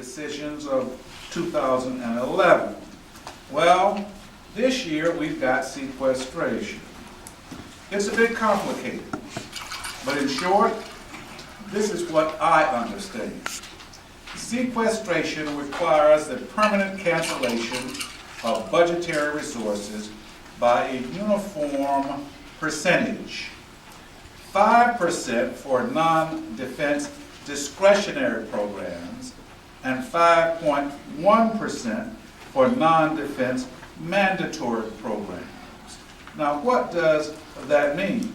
decisions of 2011. Well, this year we've got sequestration. It's a bit complicated, but in short, this is what I understand. Sequestration requires the permanent cancellation of budgetary resources by a uniform percentage. 5% for non-defense discretionary programs and 5.1% for non-defense mandatory programs. Now, what does that mean?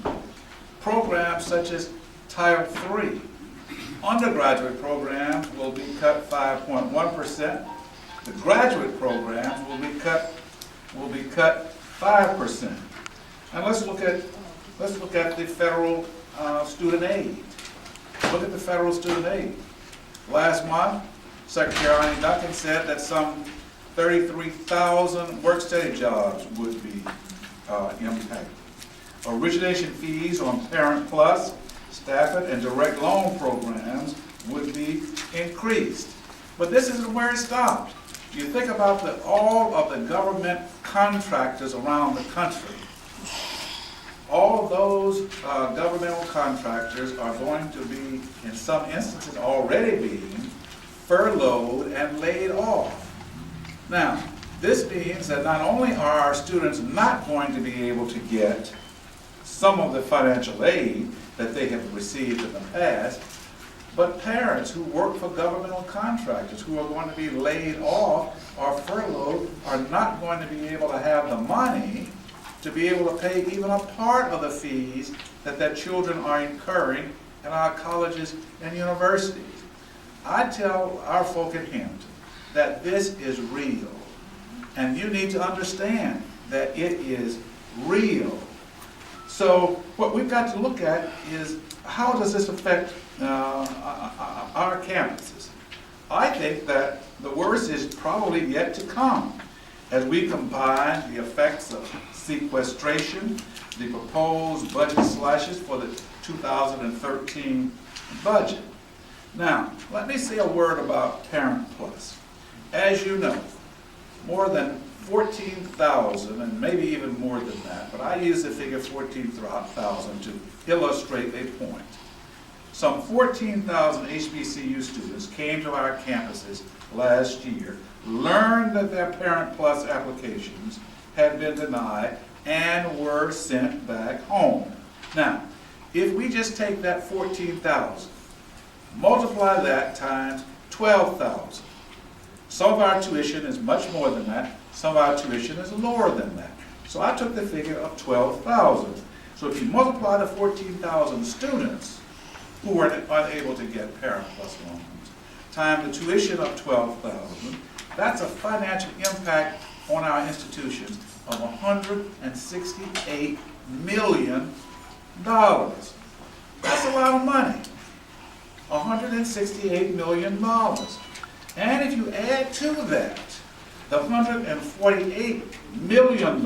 Programs such as Title III, undergraduate programs will be cut 5.1%. The graduate programs will be cut 5%. And let's look at the federal student aid. Look at the federal student aid. Last month, Secretary Arnie Duncan said that some 33,000 work-study jobs would be impacted. Origination fees on Parent Plus, Stafford, and direct loan programs would be increased. But this isn't where it stops. You think about all of the government contractors around the country. All of those governmental contractors are going to be, in some instances, already being furloughed and laid off. Now, this means that not only are our students not going to be able to get some of the financial aid that they have received in the past, but parents who work for governmental contractors who are going to be laid off or furloughed are not going to be able to have the money to be able to pay even a part of the fees that their children are incurring in our colleges and universities. I tell our folk at Hampton that this is real, and you need to understand that it is real. So what we've got to look at is, how does this affect our campuses? I think that the worst is probably yet to come as we combine the effects of sequestration, the proposed budget slashes for the 2013 budget. Now, let me say a word about Parent Plus. As you know, more than 14,000, and maybe even more than that, but I use the figure 14,000 to illustrate a point. Some 14,000 HBCU students came to our campuses last year, learned that their Parent Plus applications had been denied, and were sent back home. Now, if we just take that 14,000, multiply that times 12,000. Some of our tuition is much more than that. Some of our tuition is lower than that. So I took the figure of 12,000. So if you multiply the 14,000 students who were unable to get Parent Plus loans times the tuition of 12,000, that's a financial impact on our institutions of $168 million. That's a lot of money. $168 million. And if you add to that the $148 million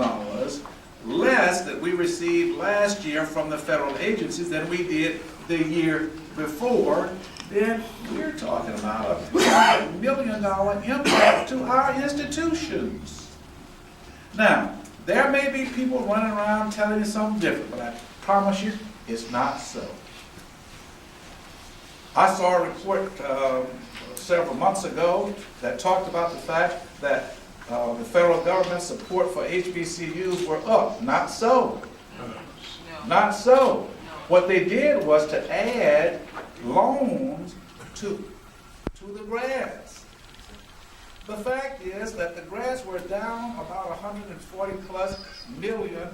less that we received last year from the federal agencies than we did the year before, then we're talking about a $200 million impact to our institutions. Now, there may be people running around telling you something different, but I promise you it's not so. I saw a report several months ago that talked about the fact that the federal government's support for HBCUs were up. Not so. No. Not so. No. What they did was to add loans to the grads. The fact is that the grads were down about $140+ million.